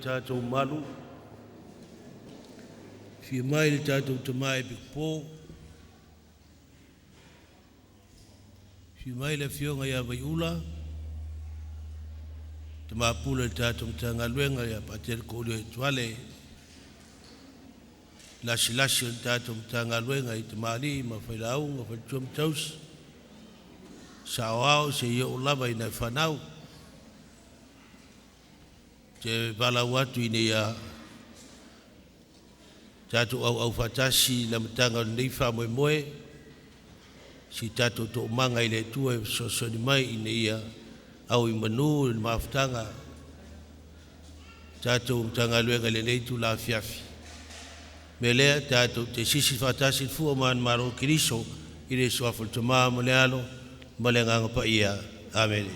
tātou malu, fia mai le tātou tamai pikpo, fia mai le fionga ia vai ula, te mapula le tātou tanga luenga ia patel kōlio e tuale, lasi le tātou tanga luenga i te mali, ma whailau, ma whaituam taus, saoao se ia o lava i nei whanau, te wala watu i nei a tātou au whatasi la matanga nei wha moe, si tātou tō manga i le tua e sosoni mai i nei a au i manu i mawhtanga, tātou mtanga luenga le nei tu la fiafi. Me lea tātou te sisi whatasi fua man maro kiriso i le suaful tama mo le alo, ma le nganga pa ia. Amen.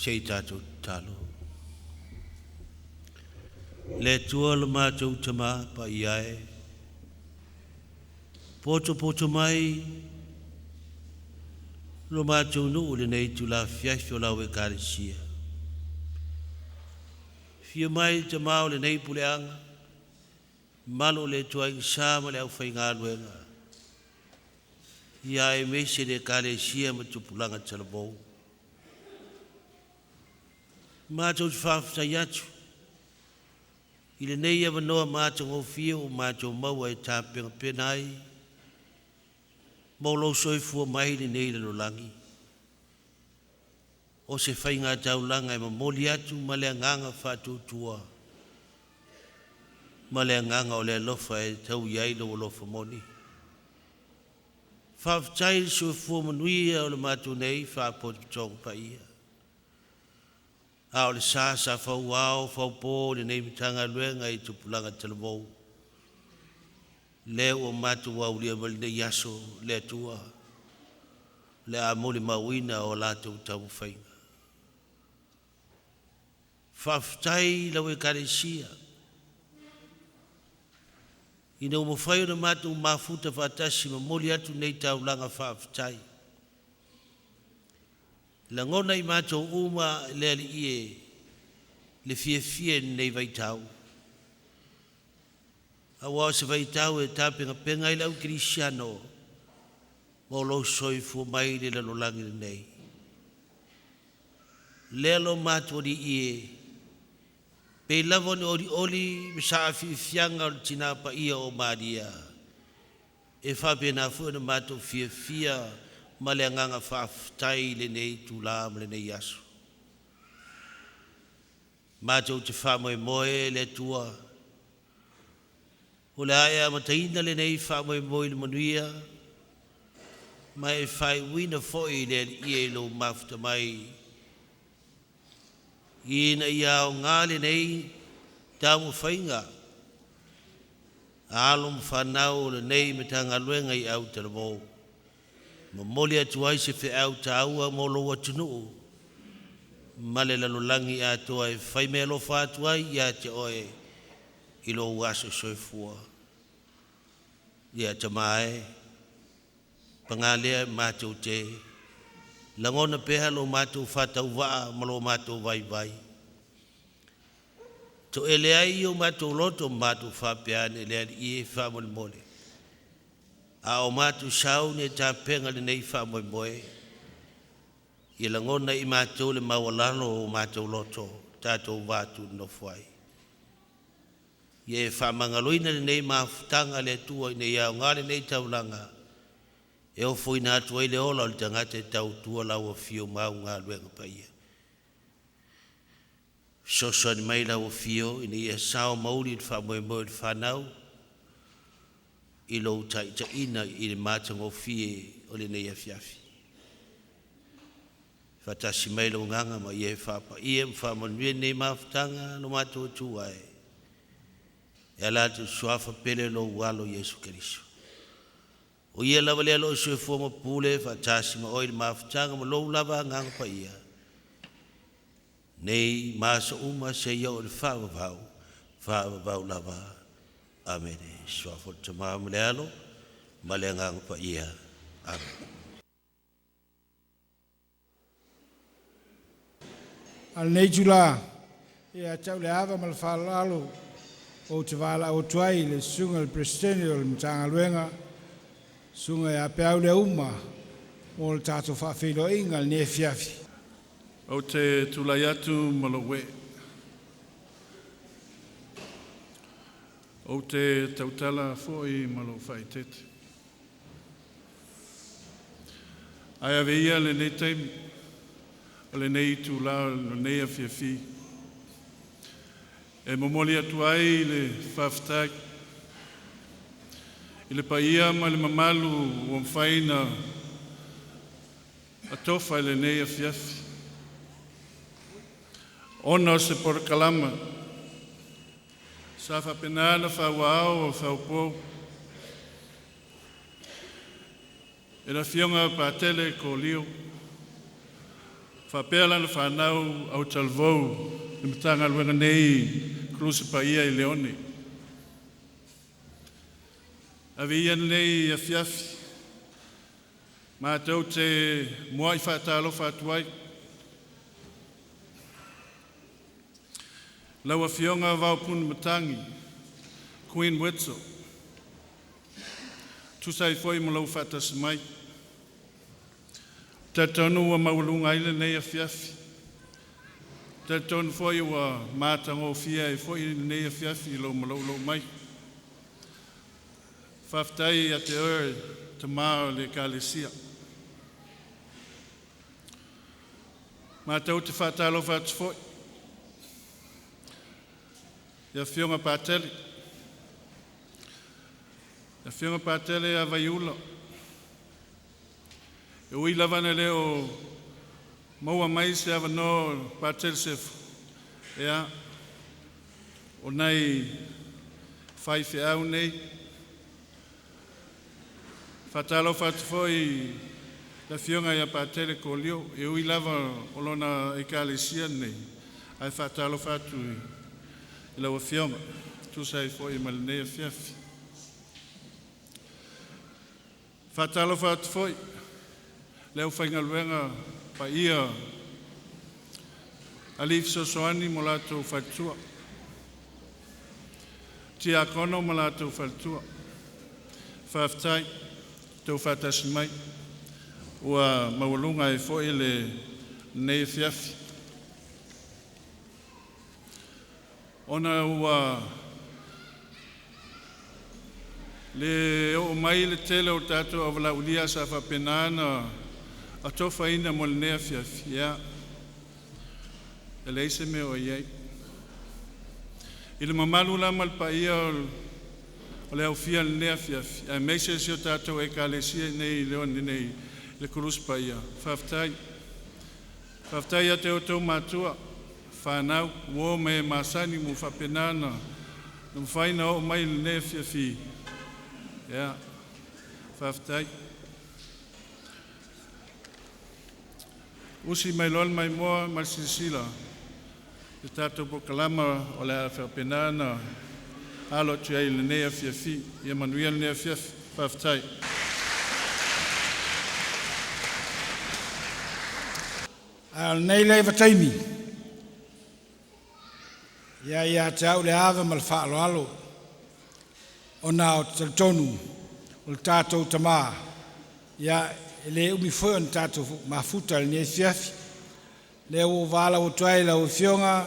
Sei tātou talo. Le tua le mātou tama pa iae. Poto mai. Lo mātou nu le nei tu la fiafio la we kāresia. Fia mai te mao le nei puleanga. Malo le tua i sāma le au whai ngā luenga. Iae meise le kāresia ma tupulanga talabou. Mātou te whawhtai atu. I le nei awa noa mātou o fia o mātou maua e tāpenga penai. Maulau soifua mai le nei le lolangi. O se whainga taulanga e mamoli atu ma le nganga whātutua. Ma le nganga o le lofa e tau iai lo lofa moni. Whawhtai soifua manuia o le mātou nei whāpoti tonga pa ia. Ao le sa fau au fau po le nei mitanga luenga i tupulanga talabou. Le o matu au lia mal ne yaso le tua. Le amoli mawina o la tau tau whainga. Whaftai lawe karesia. Ina umo whai o na matu mafuta whatasi ma moli atu nei tau langa whaftai. La ngona i mātou uma le ali ie le fie nei vaitau. Awa se vaitau e tāpenga penga i lau Krisiano mo lo soifu mai le lalolangi nei. Lelo mātou di ie pe lavo ni oli me sa fianga o tina pa ia o madia. e whapena fu na mātou fia ma le nganga whaafutai le nei tūlā ma le nei asu. Mātou te whamoe le tua. O le aia mataina le nei whamoe le manuia, ma e whai wina foi le ie lo mafuta mai. Ina ia o ngā le nei tamu whainga. Alum whanau le nei me tanga luenga I au te ramo. Ma moli atu ai se whi au ta aua molo atunu. Ma le lalolangi atoa e whai me lo whātu ai ia te oe I lo uaso soifua. Ia te mai, pangalea mātou te, langona peha lo mātou whātau waa ma lo mātou vai. To ele ai o mātou loto mātou whapeane le ali I whamole mole. A o mātou sau ne tā penga le nei whamole moe. I langona I mātou le mawalano o mātou loto, tātou wātu no whai. Ie whamangaloina le nei mawhutanga le tua I nei au ngāre nei taulanga. E o fwina atu ai le ola o le tangata tau tua lau a fio mau ngā luenga paia. Soso ni mai lau a fio I nei e sao mauri I whamoe moe I whanau. I lo ta ina I le mātango fie o le nei a fiafi. Whatasi mai lau nganga ma ie whapa. Ie mwhamanue nei mawhutanga no mātua tua e. E ala tu suafa pele lo walo Yesu Keriso. O ia lava le alo sue foma pule whatasi ma oile mawhutanga ma lo lava ngang pa ia. Nei masa uma se ia o le whaavavau lava. Amen. Suafa te maa ma le alo ma le ngang pa ia. Amen. Al nei tula ia tau le ava ma le whalalo o te wala o tuai le sunga le presidente o le mtanga luenga sunga ia peau le uma o le tato whawhilo inga le ne fiafi. O te tulai atu malawe. O te tautala foi malo whaitete. Ai aveia le nei taimi, o le nei tula le nei a fiafi. E momoli atu ai le whaftai. I le paia ma le mamalu o mwhaina a tofa le nei a fiafi. Ona se porkalama. Sa whapenana whawao o whaupo. E la fionga pātele ko lio. Whapea na whanau au talvou. I mtanga luenga nei krusi paia I leone. Avia nei a fiafi. Mātou te moai whatalo whatuai. Lau a fionga vaupun matangi. Queen Wetzel. Tusai foi mo lau whatas mai. Tatonu wa maulunga ile nei a fiafi. Tatonu foi wa mātango fia I foi nei a fiafi lo malau mai. Whaftai a te oi te mao le kālesia. Mātou te whatalo whats foi. Ia fionga pātele. Ia fionga pātele a vaiula. E ui lavana leo maua mai se ava no pātele sefu. Ea, o nei whaife au nei. Whatalo whatu foi la fionga ia pātele ko lio. E ui lava o lona e kālesia nei. Ai whatalo whatu I lau a fionga. Tu sai foi malinea fiafi. Whatalo whatu foi. Leo whainga luenga pa ia. Alif sosoani mo lato whatua. Tia kono mo lato whatua. Whaftai. Tau whatasi mai. Ua mawalunga e foi le nei fiafi. Ona ua Le o mai le tele o tatou avalaulia sa fapenana a tofaina mo le nea fiafia. E leise me o iai. I le mamalu lama le paia o le aufia le nea fiafia. E meise si o tatou e kalesia nei leoni nei le kurus paia. Faftai. Faftai a te o tau matua. Whanau, uo me masani mu fapenana. Numfaina o mai le nea fiafia. Ja, faftai. Usi mai lol mai moa mai sisila. Te tatou pokalama o le awhapenana. Alo tu ai le nea fiafi. Ia manuia le nea fiafi. Faftai. Nei lei vataimi. Ia tau le ava mal whaalo alo. O nā o te tonu, o le tātou tamā. Ia, le umi whoi o tātou mafuta le ne fiafi. Le o wala o tuai la o fionga,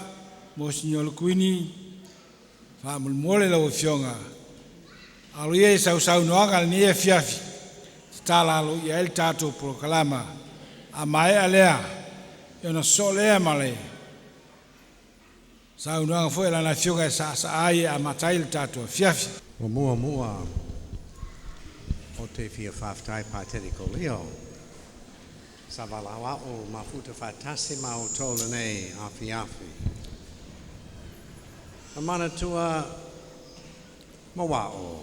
mo sinyo le kuini, wha mulmole la o fionga. Alo ie sau noanga le ne fiafi. Tala alo ia el tātou prokalama. A mai alea, iona so lea male. Sau noanga whoi la na fionga sa ai a matai le tātou fiafi. O mua o te fia whaftai pāteri ko leo. Sa walawa o mafuta whatasi ma o tōla nei awhi. A mana tua mawa o.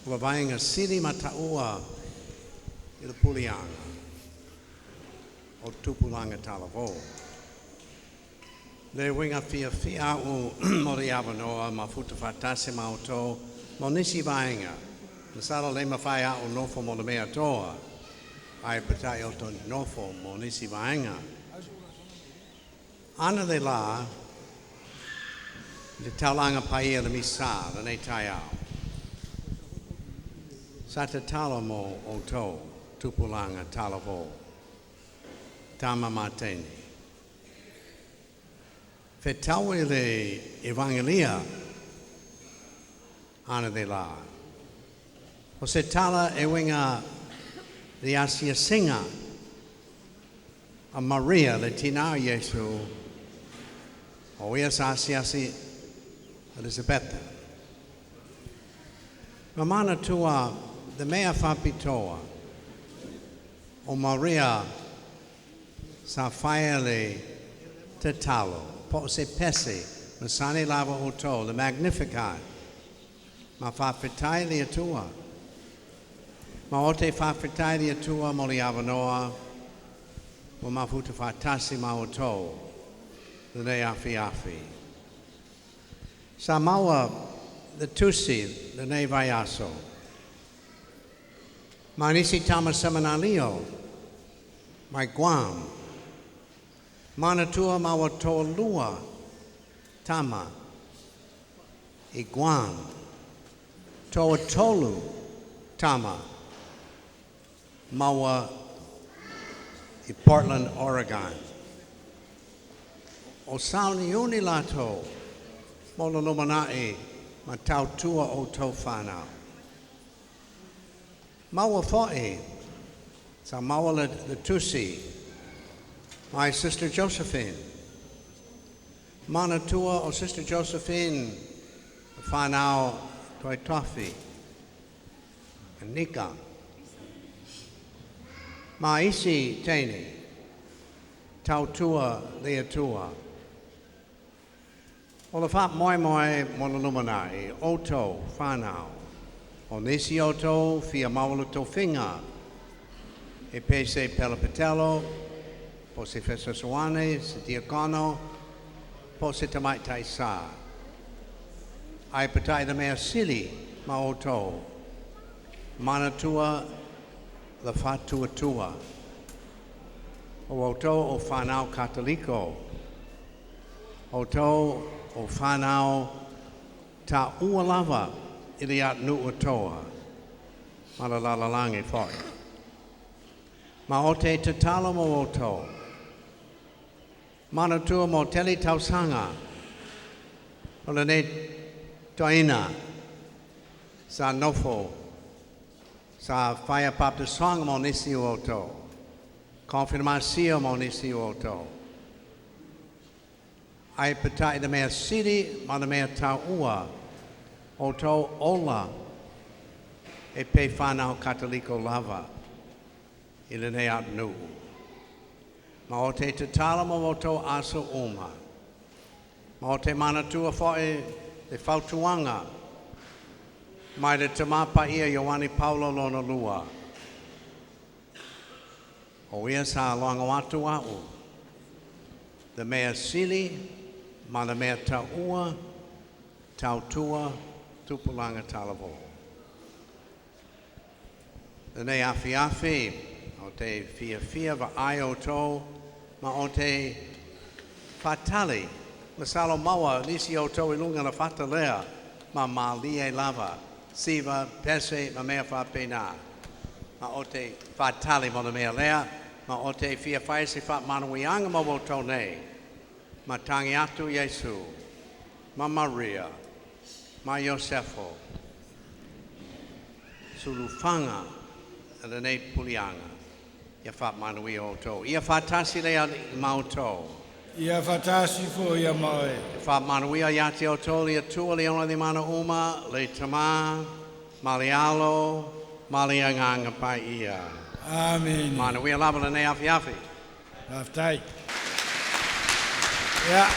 Ua vainga siri mataua i le pulianga. O tupulanga talavo. Le winga fia o mori avanoa mafuta whatasi ma o tō. Mo nisi vainga, na sala le mawhai a o nofo mo le mea toa, ai patai o ton nofo mo nisi vainga. Ana le la, le taulanga paia le misa, le nei tai au. Sa te tala mo o tō, tupulanga talavo, tama mateni. Fe taue le evangelia, ana de la. O se tala e winga le asia singa a Maria le tina Yesu o ia sa asiasi Elizabeth. Mamana tua the mea whapitoa o Maria sa whaia le te talo po se pese masani lava o tō le Magnificat. Ma whawhetai lia tua. Ma o te whawhetai lia tua mo li avanoa, mo mafuta whatasi ma o tō, le nei awhi. Sa maua the tusi, le nei vai aso. Ma nisi tama seminalio, mai Guam. Mana tua maua tō lua, tama, i Guam. Toa tolu tama maua i Portland, Oregon. O sauni uni lato mo le lumanai ma tau tua o tau whanau. Maua fo'i sa maua le tusi my Sister Josephine. Mana tua o Sister Josephine whanau toi tofi, nika. Ma isi teini, tau tua lea tua. O le wha moi mo le lumanai, oto, whanau. O nisi oto, fia maula to whinga. E pese pelapetelo, po se fesosoane, se diakono, po se tamaitai sa. Ai patai the mea sili ma o tō. Mana tua le whatua tua. O tō o whanau katoliko. O tō o whanau ta ua lava i le at nu o toa. Ma la langi whoi. Ma o te tatala mo o tō. Mana tua mo teli tausanga. O le ne Toina, sa nofo, sa fire pap de song mo nisi oto, confirmasio mo nisi oto. Ai petai de mea siri, ma de mea taua, oto ola, e pe whanau katoliko lava, i le nei at nu. Ma o te tala mo oto aso uma, ma o te manatua foe te whautuanga, mai le tamapa ia Ioani Paulo lona lua. O ia sa loanga watu au, the mea sili, ma le mea taua, tautua, tupulanga talavo. The nei afi afi, o te fia va ai o tō, ma o te fatali, masalo maua, nisi o tō i lunga na fatalea, ma malie lava, siva, pese, ma mea whapena. Ma o te fatali mo na mea lea, ma o te fia whai se wha manuianga mo o tō nei, ma tangi atu Yesu, ma Maria, ma Iosefo, sulufanga, and nei pulianga, ia wha manui o tō. Ia whatasi lea ma o tō. Ia fatasi fo ia mai. Wha manuia ia te o tō, ia tua le ona di mana uma, le tama, malialo, malianganga pai ia. Amen. Manuia lava le nei afi afi. Aftai. Ja.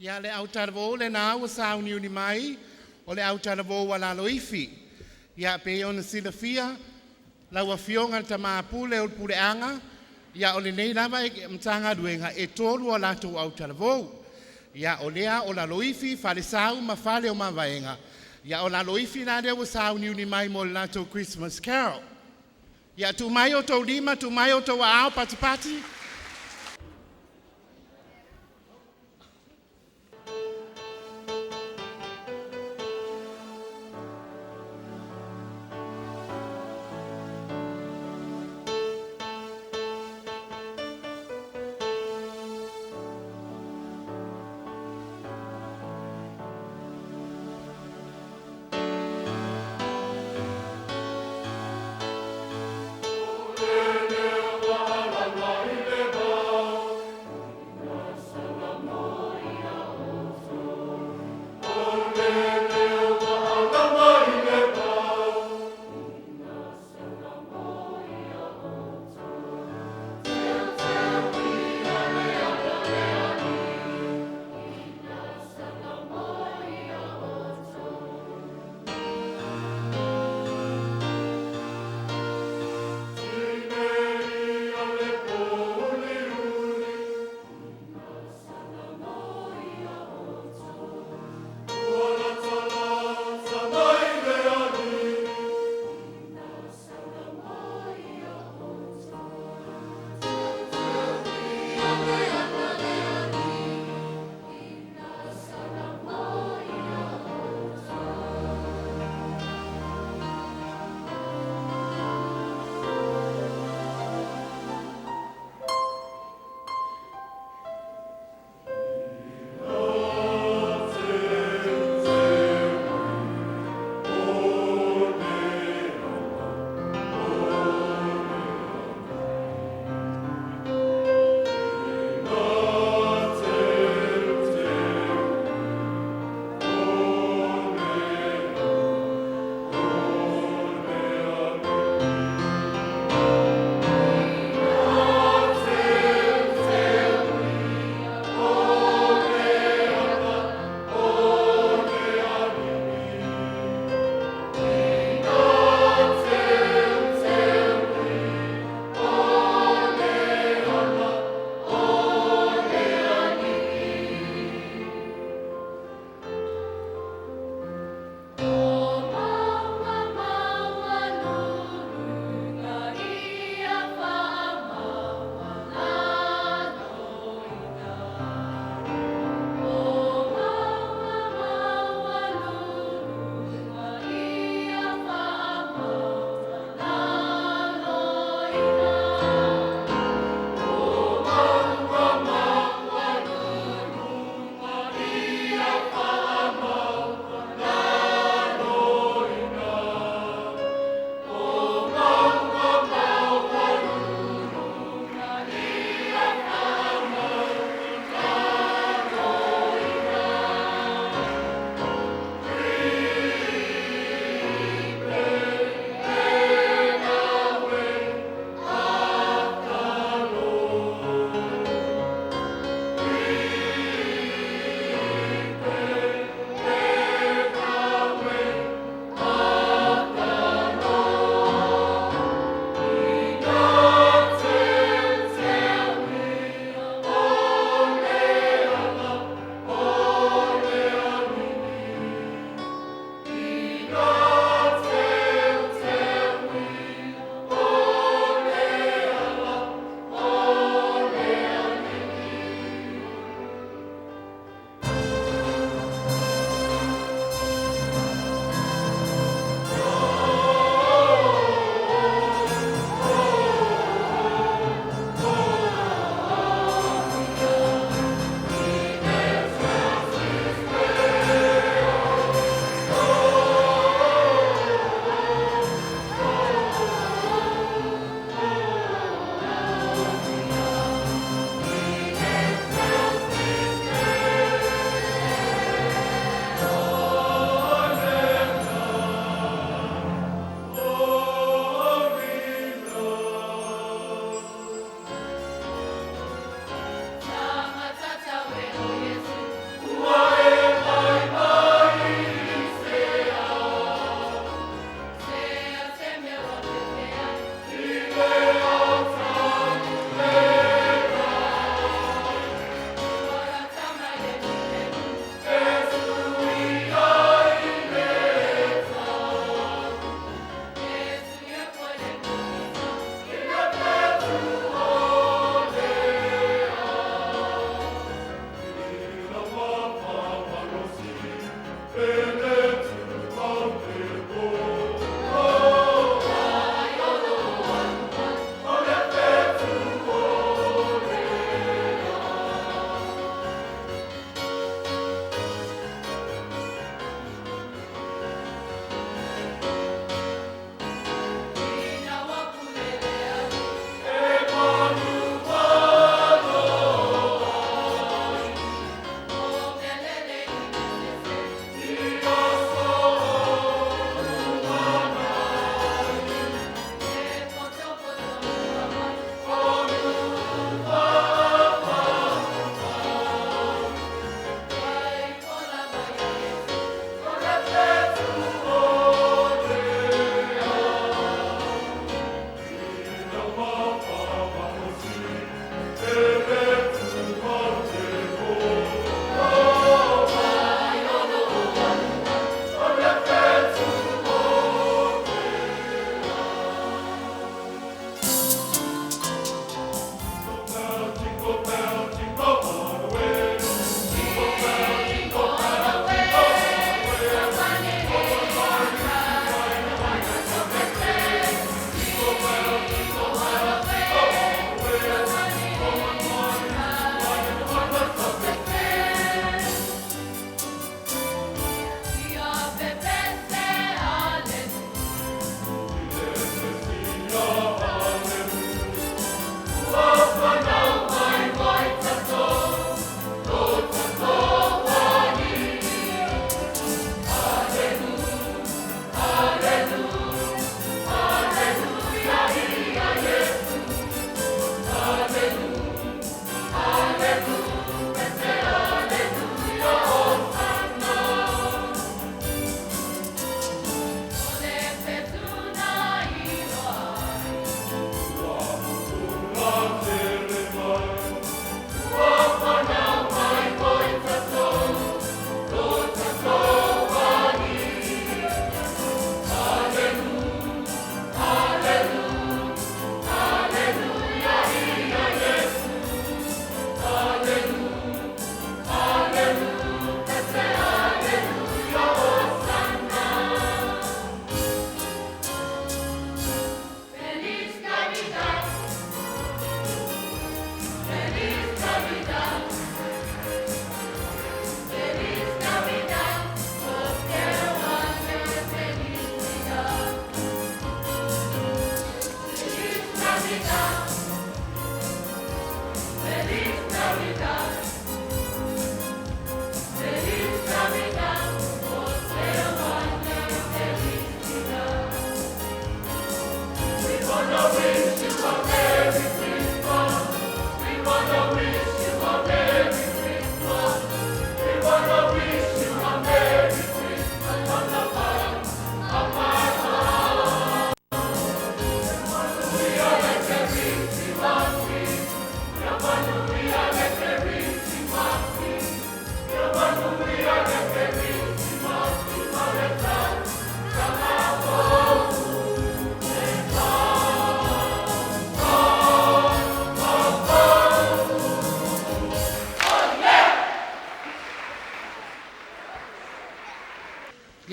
Ia le au taravo le na ua sau ni uni mai, o le au taravo wala loifi. Ia pe ona silafia, la ua fionga ta maapule o pule anga, ia o le nei lava e mtanga duenga e tolu o lato au taravo. Ia o lea o la loifi, fale sau ma fale o mavaenga. Ia o la loifi na le ua sau ni uni mai mo lato Christmas Carol. Ia tu mai o tau lima, tu mai o tau ao pati pati.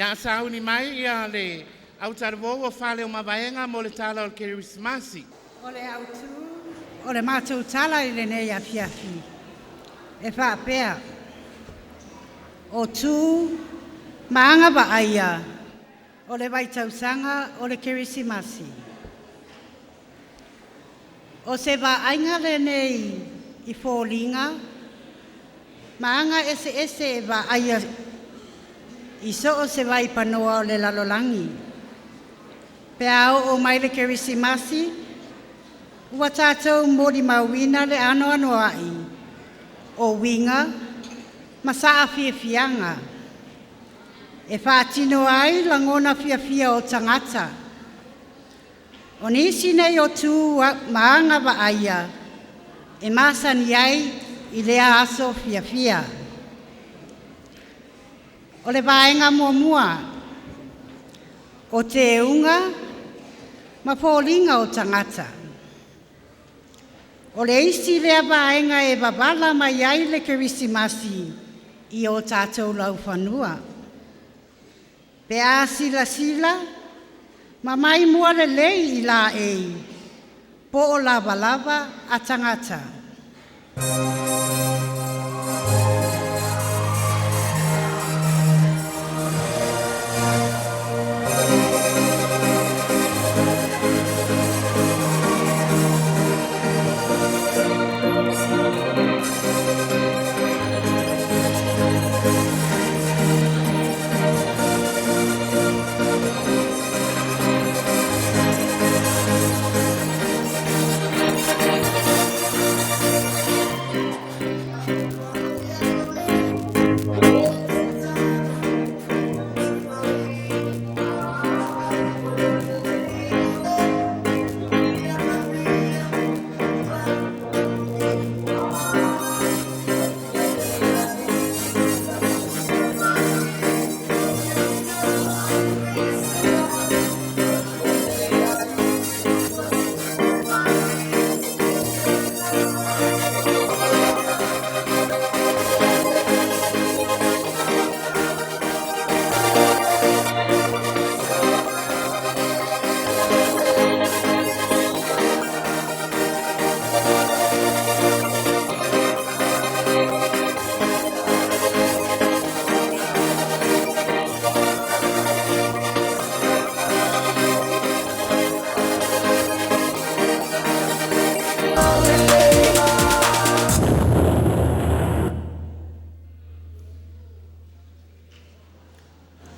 Ia sau ni mai ia le au tarvo o fale o mavaenga mo le tala o Kerismasi. O le autu, o le mātou tala I le nei a fiafi. E whaapea. O tū, maanga wa aia, o le waitausanga o le Kerismasi. O se wa ainga le nei I fōlinga, maanga ese e wa aia iso o se vai panoa o le lalolangi. Pea o mai le Kerismasi, ua tātou mori mauina le ano ai, o winga, masaa fianga. E whaatino ai langona fia o tangata. O nisi nei o tū maanga wa aia, e masani ai I lea aso fia. O le vaenga mua, o te unga, ma fōlinga o tangata. O le isi lea vaenga e wawala mai ai le Kerismasi I o tātou lau whanua. Pe a sila, ma mai mua le lei I la ei, po o lava a tangata.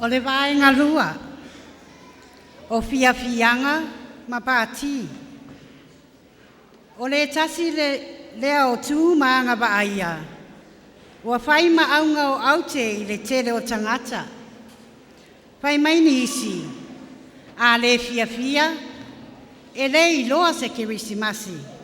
O le vaenga lua, o fianga ma pāti. O le tasi lea o tū maanga wa aia, ua whai aunga o aute I le tere o tangata. Whai mai ni isi, a le fia, e le I loa se Kerismasi.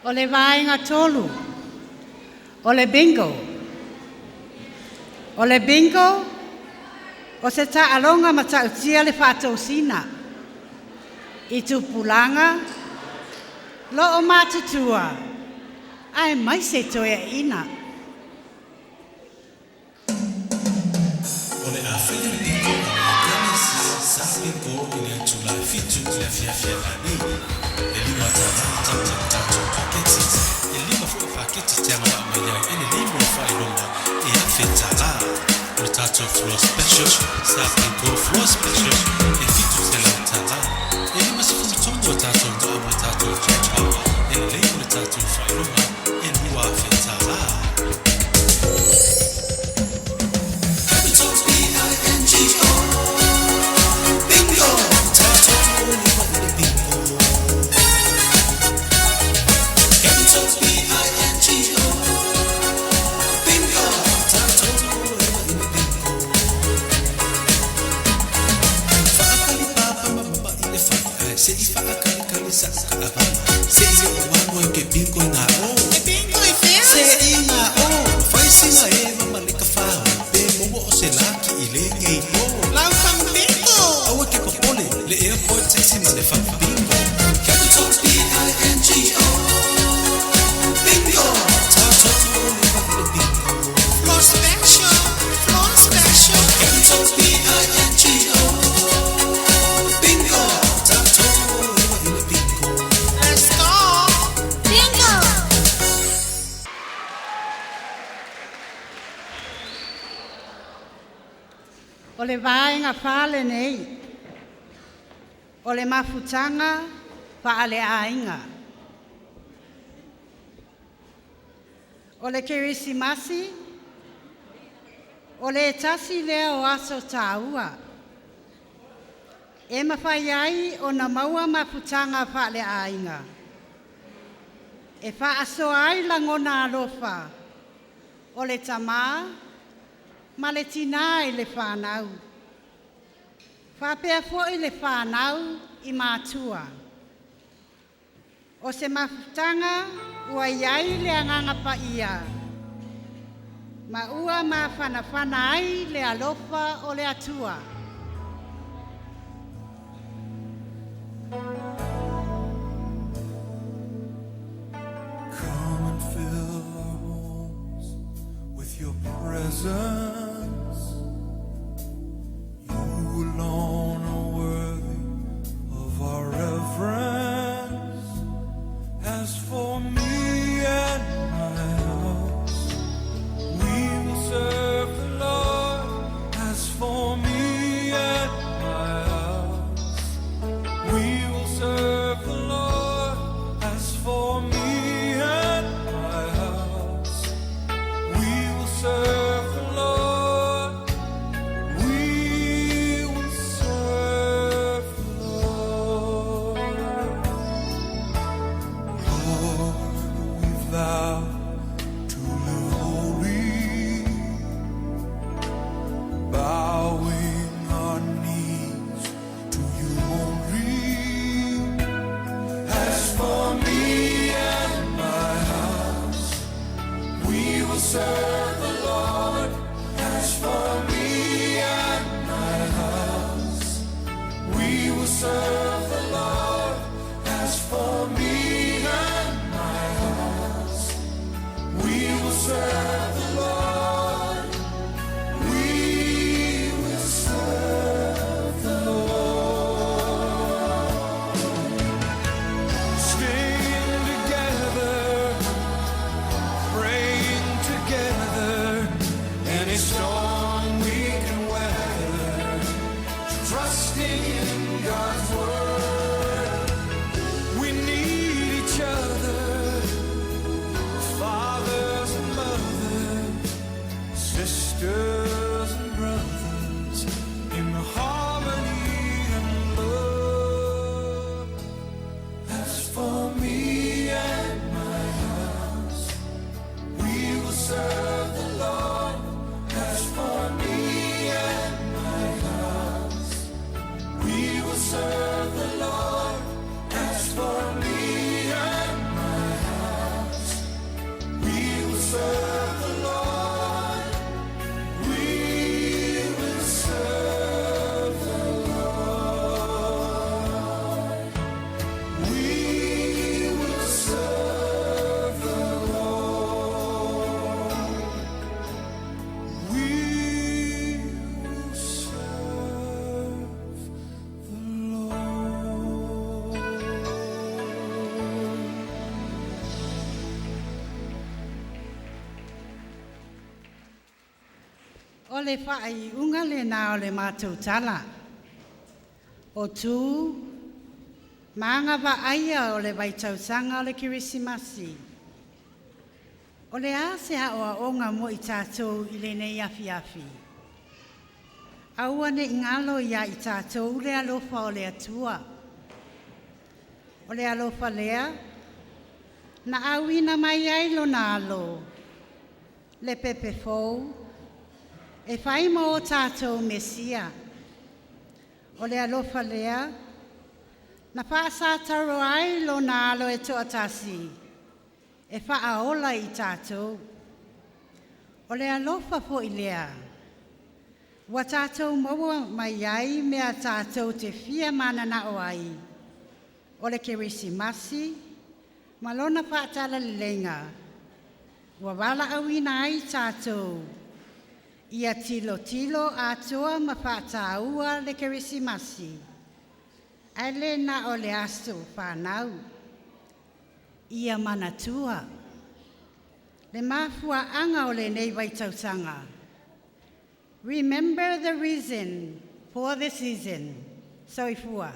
O le vaenga tolu, o le bingo. O le bingo, o se ta alonga ma ta utia le whātou sina. I tu pulanga, lo o mātutua, ai mai se toia ina. Ole a fia pingo, kani sa pingo ile tula fitu le fia la ni. Ele mata ta paketes. Ele ma fu paketes tema maya ele limo fai longa e a fetala. Tato floor special, sa pingo floor special. E fitu se la tala. Ele ma fu tongo tato ma tato chacha. Ele limo tato fai longa e lua fetala. O le vaenga whale nei. O le mafutanga whaale ainga. O le kerisimasi. O le tasi lea o aso tāua. E mawhai ai o na maua mafutanga whaale ainga. E wha aso ai langona alofa. O le tamaa. Ma le tina i le whanau. Whapea fo i le whanau i mātua. O se mafutanga ua iai le anganga pa ia. Ma ua ma whana ai le alofa o le atua. Come and fill our homes with your presence. You alone are worthy of our reverence. As for me and my house, we will serve the Lord. As for me and my house, we will serve the Lord. As for me and my house, we will serve the Lord. We will serve the Lord. Lord, we vow to live holy, bowing our knees to you only. As for me and my house, we will serve the Lord. As for me and my house, we will serve the Lord. As for me and my house, we will serve the Lord. We will serve the Lord. Staying together, praying together, any storm we can weather, trusting in God's word. O le whaai unga le nā o le mātou tala. O tū, maanga wa aia o le waitautanga o le kirisimasi. O le ase a onga mo I tātou I le nei afi. Aua ne ingalo ia I tātou le alofa o le atua. O le alofa lea, na awina mai ai lo na alo, le pepe fou, e whai mo o tātou mesia. O le alofa lea, na whaasātaro ai lo na alo e toatasi, e whaaola I tātou. O le alofa fo I lea, wa tātou maua mai ai mea tātou te fia mana na o ai. O le kirisimasi, malona whaatala lenga, wa wala awina ai tātou. Ia tilo atoa ma whaataua le kirisimasi. Ale na o le aso whanau. Ia manatua. Le mafua anga o le nei waitautanga. Remember the reason for the season. Soifua.